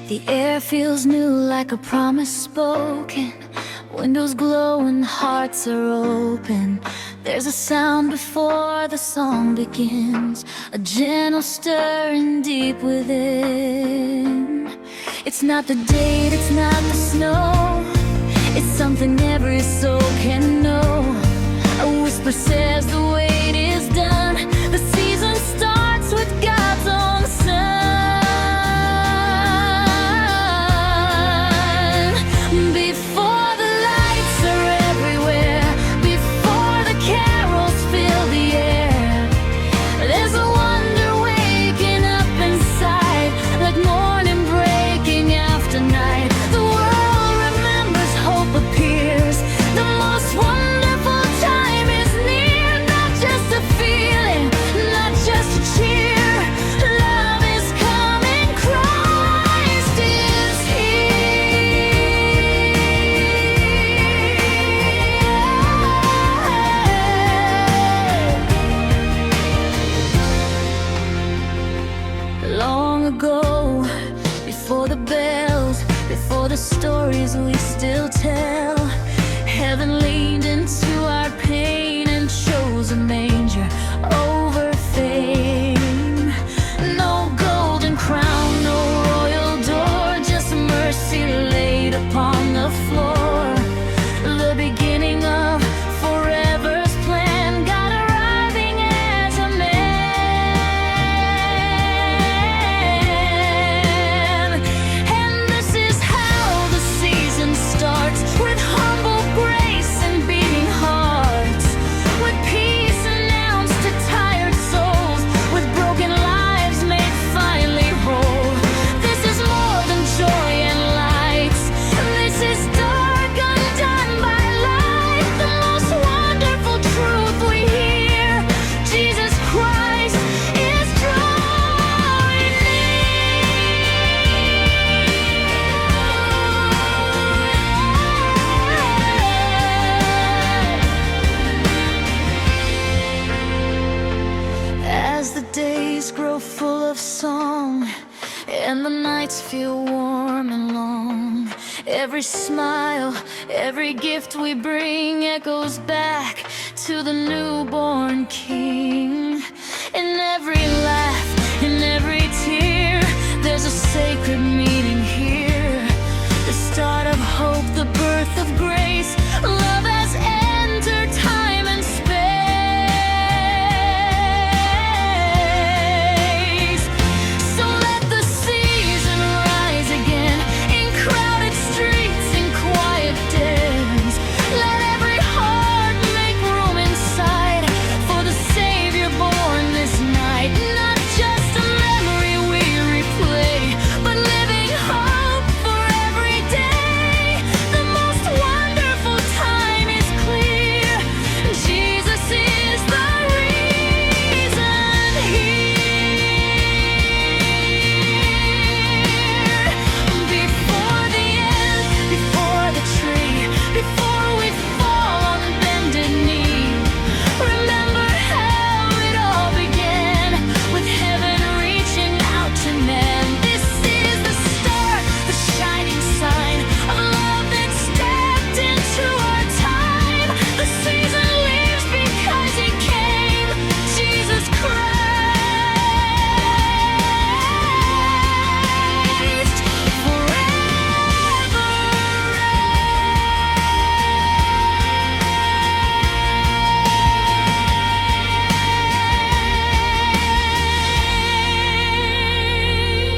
The air feels new like a promise spoken. Windows glow and hearts are open. There's a sound before the song begins, a gentle stirring deep within. It's not the date, it's not the snow, it's something every soul can know. A whisper says the wait is done. The season starts with God's own Son. Before the lights are everywhere, before the carols fill the air, there's a wonder waking up inside, like morning breaking after night. The world remembers, hope appears. The most wonderful time is near. Not just a feeling, not just a cheer. Love is coming, Christ is here. Long ago, before the bells, before the stories we still tell, heaven leaned into our pain and chose a manger over fame. No golden crown, no royal door, just mercy laid upon the floor. The beginning of forever's plan, God arriving as a man. And this is how the season starts, with humble grace and beating hearts, with peace announced to tired souls, with broken lives made finally whole. This is more than joy and lights, this is dark undone by light. The most wonderful truth we hear, Jesus Christ is drawing near. As the days grow full of song and the nights feel warm and long, every smile, every gift we bring echoes back to the newborn King. In every laugh, in every tear, there's a sacred meaning here. The start of hope, the birth of grace. Love has entered time and space. So let the season rise again, in crowded streets, in quiet dens. Let every heart make room inside for the Savior born this night. Not just a memory we replay, but living hope for every day. The most wonderful time is clear. Jesus is the reason here. Before the end, before the tree, before we fall on bended knee, remember how it all began, with heaven reaching out to man. This is the start, the shining sign of love that stepped into our time. The season lives because He came, Jesus Christ, forever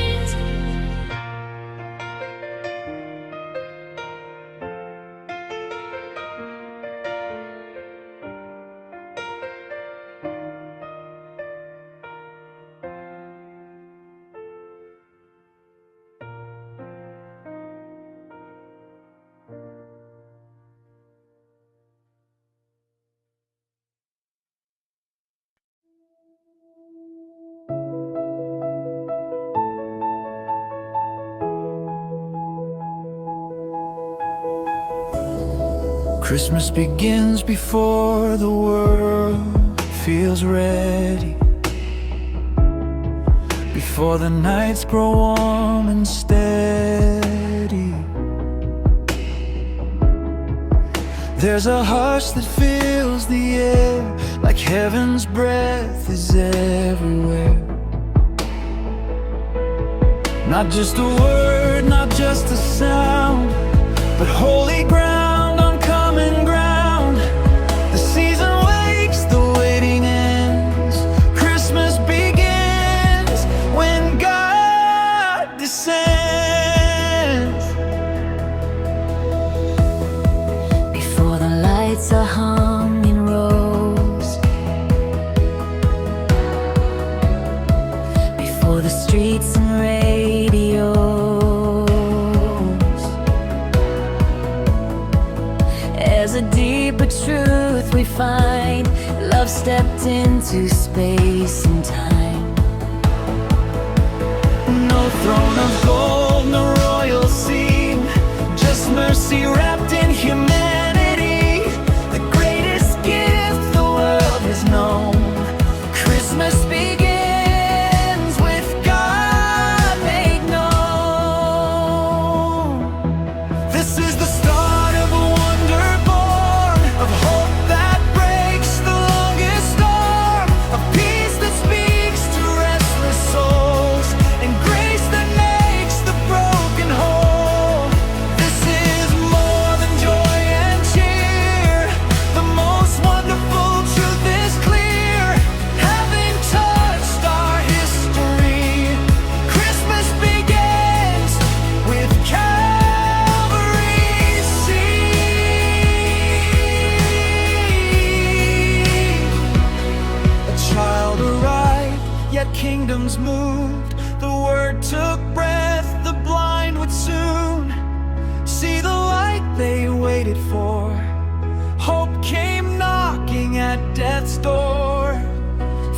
reigns. Christmas begins before the world feels ready. before the nights grow warm and steady. There's a hush that fills the air, like heaven's breath is everywhere. Not just a word, not just a sound, but holy ground on common ground. The season wakes, the waiting ends. Christmas begins when God descends. Before the lights are hung in rows, before the streets and radios, as a deeper truth we find, love stepped into space and time. No throne of gold, no royal scene, just mercy wrapped in humanity. The greatest gift the world has known. Christmas begins with God made known. This is the start of a wonder born, of hope that breaks the longest storm, of peace that speaks to restless souls, and grace that makes the broken whole. This is more than joy and cheer. The most wonderful truth is clear, having touched our history. Christmas begins with Calvary's sea. A child arrived, yet kingdoms moved. The word took breath, the blind would soon see the light they waited for. Hope came knocking at death's door.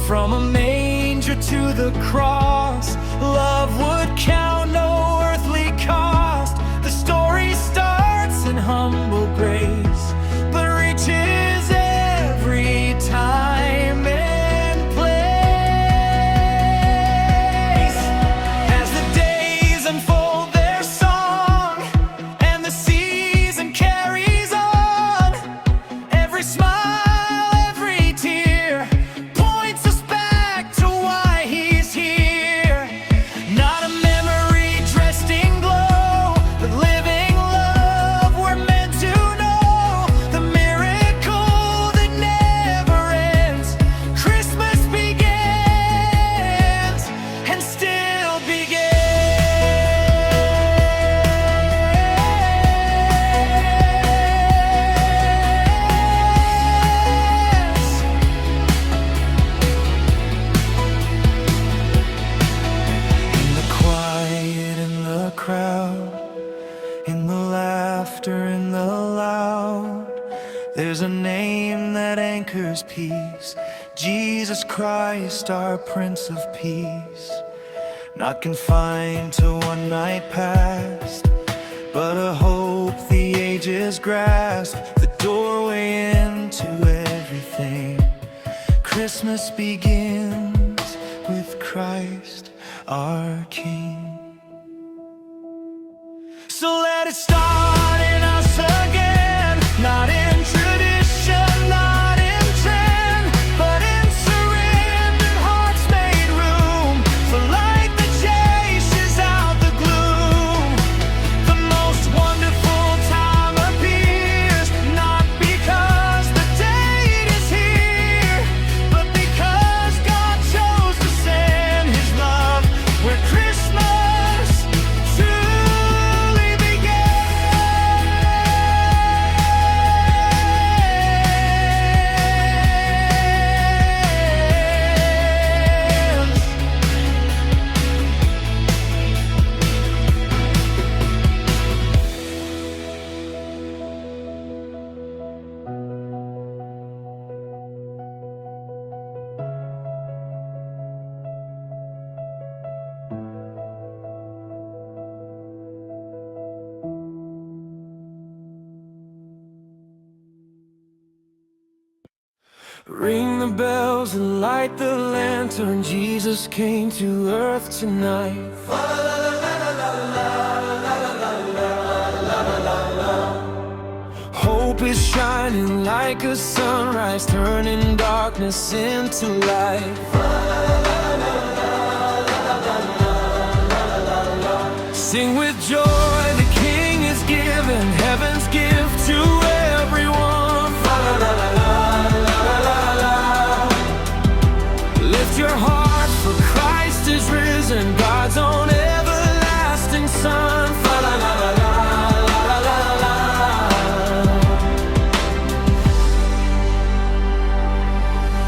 From a manger to the cross, love would count no earthly cost. The story starts in humble grace, but reaches every time and place. As the days unfold their song, and the season carries on, every smile, every tear points us back to why he's here. Not a memory dressed in glow, but living love we're meant to know. The miracle that never ends. Christmas begins and still begins. In the quiet, in the crowd, in the laughter, in the loud, there's a name that anchors peace, Jesus Christ, our Prince of Peace. Not confined to one night past, but a hope the ages grasp, the doorway into everything. Christmas begins with Christ, our King. So let it start in us again, not in tradition, not in trend, but in surrendered hearts made room for light that chases out the gloom. The most wonderful time appears, not because the date is here, but because God chose to send His love where Christmas truly began. bells and light the lantern. Jesus came to earth tonight. Hope is shining like a sunrise, turning darkness into light. Sing with joy, the King is given, heaven's gift to everyone. Lift your hearts, for Christ is risen, God's own everlasting Son.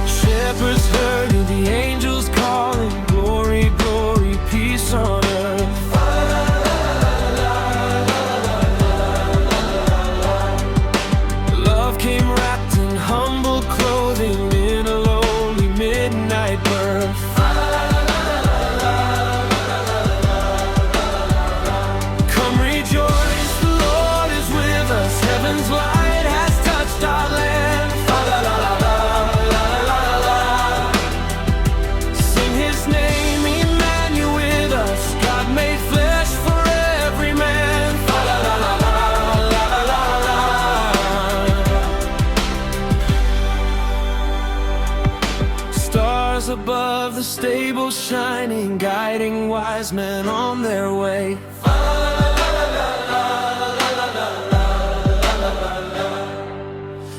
Shepherds heard the angels calling, glory, glory, peace on earth. Love came wrapped in humble clothing, in a lowly midnight birth. Come rejoice, the Lord is with us, heaven's light has touched our land. Sing his name, Emmanuel with us, God made flesh for every man. Stars above the stable shining, guiding wise men on their way.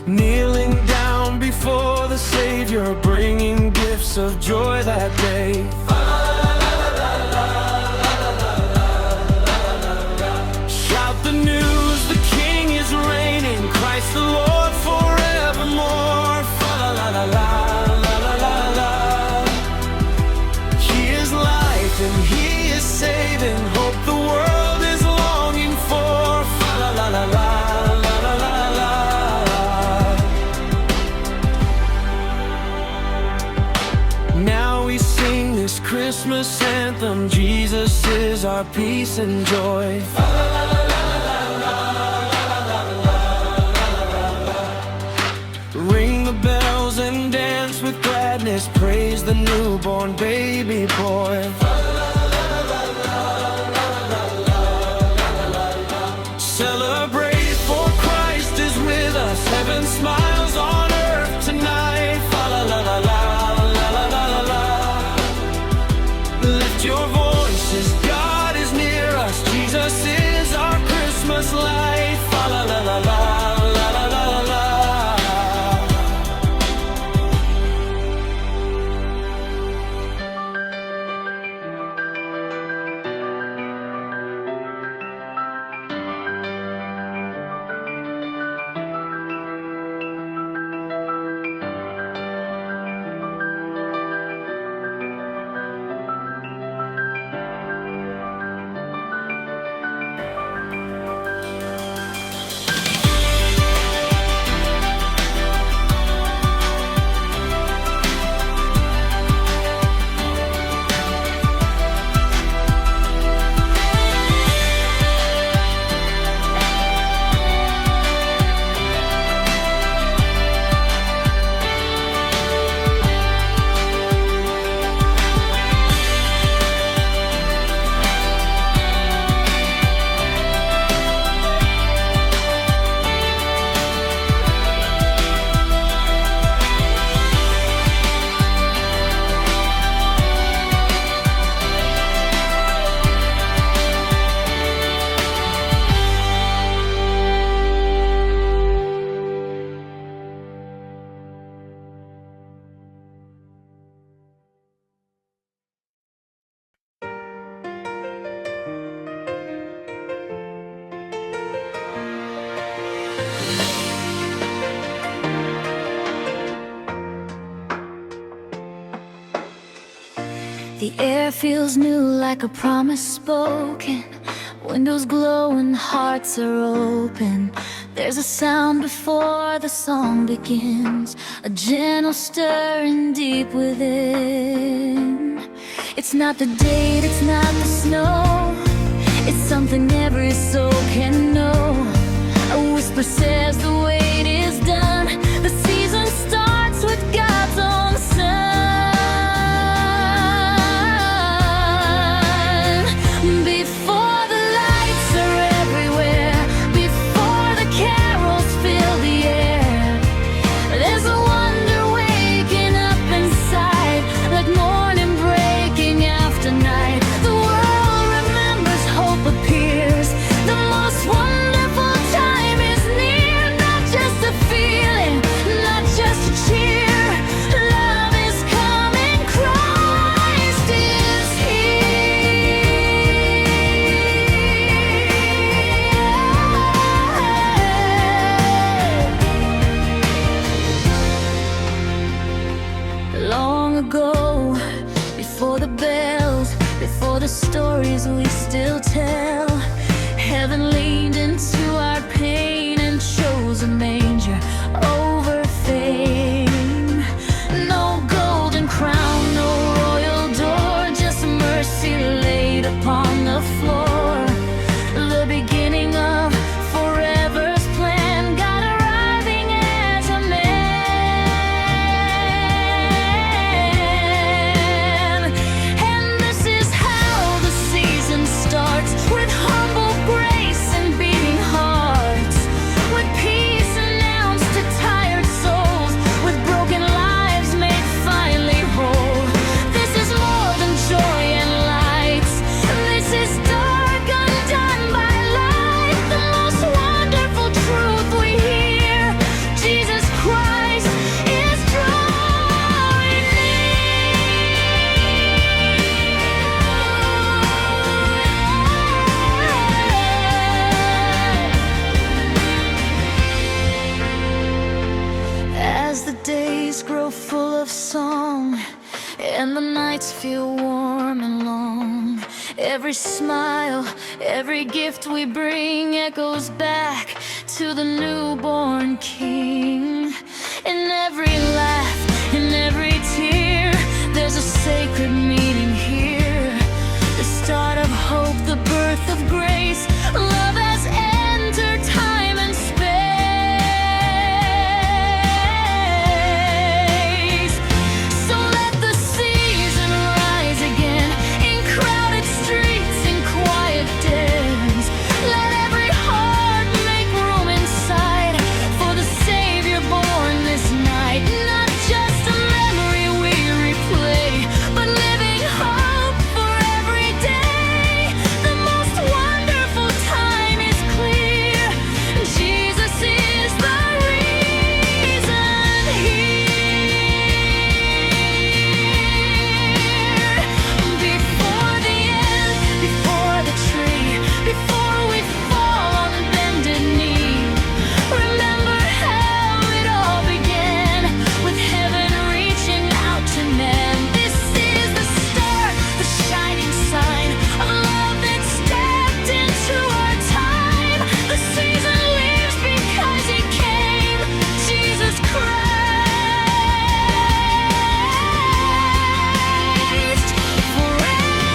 Kneeling down before the Savior, bringing gifts of joy that day. Shout the news, the King is reigning, Christ the Lord forevermore. He is life and he is saving, hope the world is longing for. Now we sing this Christmas anthem, Jesus is our peace and joy. Ring the bells and dance with gladness, praise the newborn baby boy. Celebrate, for Christ is with us, heaven smiles on earth tonight. Lift your voices, God is near us, Jesus is our Christmas light. The air feels new like a promise spoken. Windows glow and hearts are open. There's a sound before the song begins, a gentle stirring deep within. It's not the date, it's not the snow, it's something every soul can know. A whisper says the wait is done. The season starts with God's own Son. long ago, before the bells, before the stories we still tell. Heaven leaned into our pain and chose a manger over fame. No golden crown, no royal door, just mercy laid upon the floor. The beginning of forever's plan, God arriving as a man. And this is how the season starts, with humble grace and beating hearts, with peace announced to tired souls, with broken lives made finally whole. This is more than joy and light, this is dark undone by light. The most wonderful truth we hear, Jesus Christ is drawing near. As the days grow full of song and the nights feel warm and long, every smile, every gift we bring echoes back to the newborn King. In every laugh, in every tear, there's a sacred meaning here. The start of hope, the birth of grace. Love has entered time and space. So let the season rise again, in crowded streets, in quiet dens. Let every heart make room inside for the Savior born this night. Not just a memory we replay, but living hope for every day. The most wonderful time is clear, Jesus is the reason here. Before the end, before the tree, before we fall on bended knee, remember how it all began, with heaven reaching out to men. This is the start, the shining sign of love that stepped into our time. The season lives because He came, Jesus Christ, forever reigns.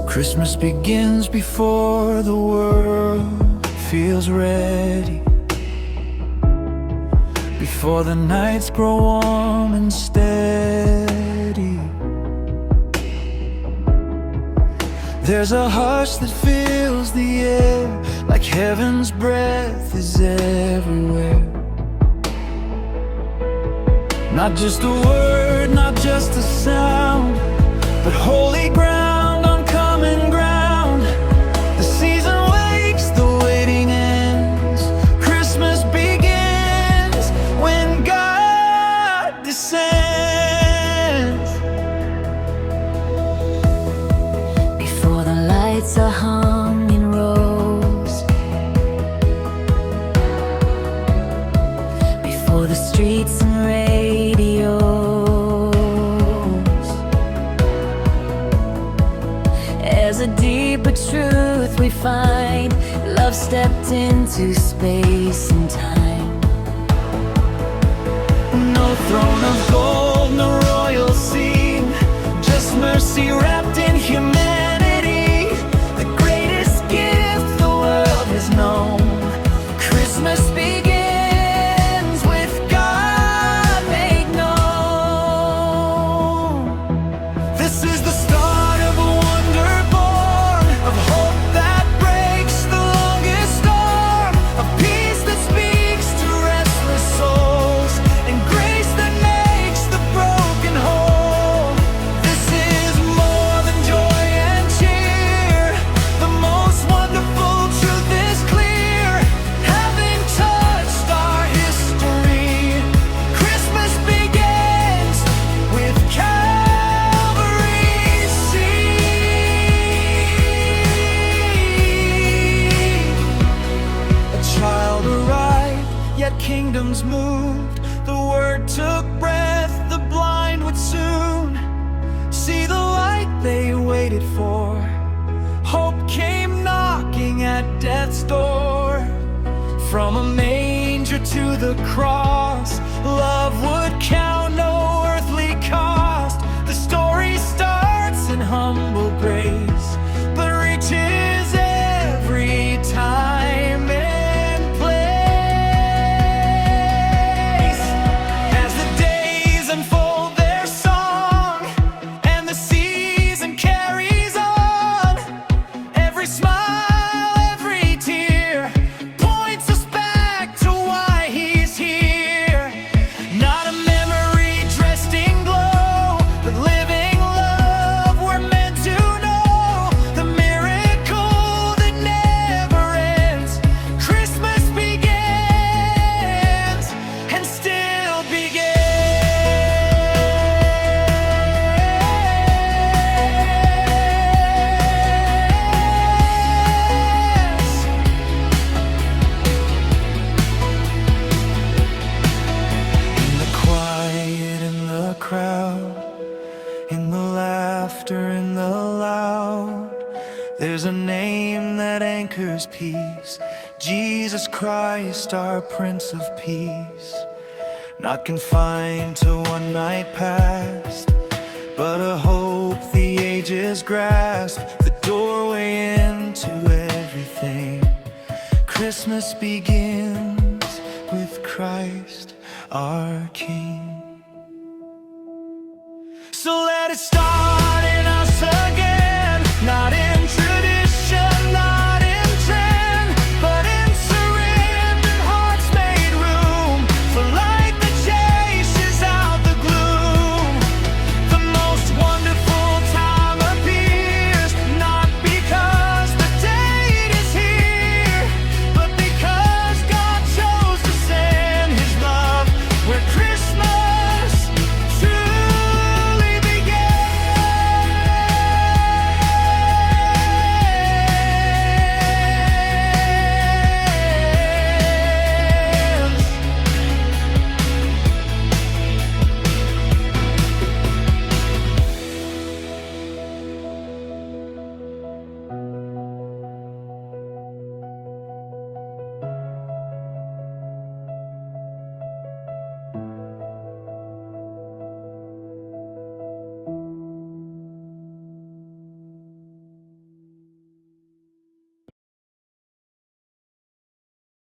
Christmas begins before the world feels ready, before the nights grow warm and steady. There's a hush that fills the air, like heaven's breath is everywhere. Not just a word, not just a sound, but holy ground on common ground. The season wakes, the waiting ends. Christmas begins when God descends. Before the lights are hung in rows, before the streets and radios, as a deeper truth we find, love stepped into space and time. No throne of gold, no royal scene, just mercy wrapped in humanity. The greatest gift the world has known. Christmas begins with God From a manger to the cross, love would count no earthly cost. The story starts in humble grace, but reaches every time and place. As the days unfold their song, and the season carries on, every smile, every tear points us back to why he's here. Not a memory dressed in glow, but living love we're meant to know. The miracle that never ends. Christmas begins and still begins. In the quiet, in the crowd, in the laughter, in the loud, there's a name that anchors peace. Jesus Christ, our Prince of Peace. Not confined to one night past, but a hope the ages grasp. The doorway into everything. Christmas begins with Christ, our King. So let it start.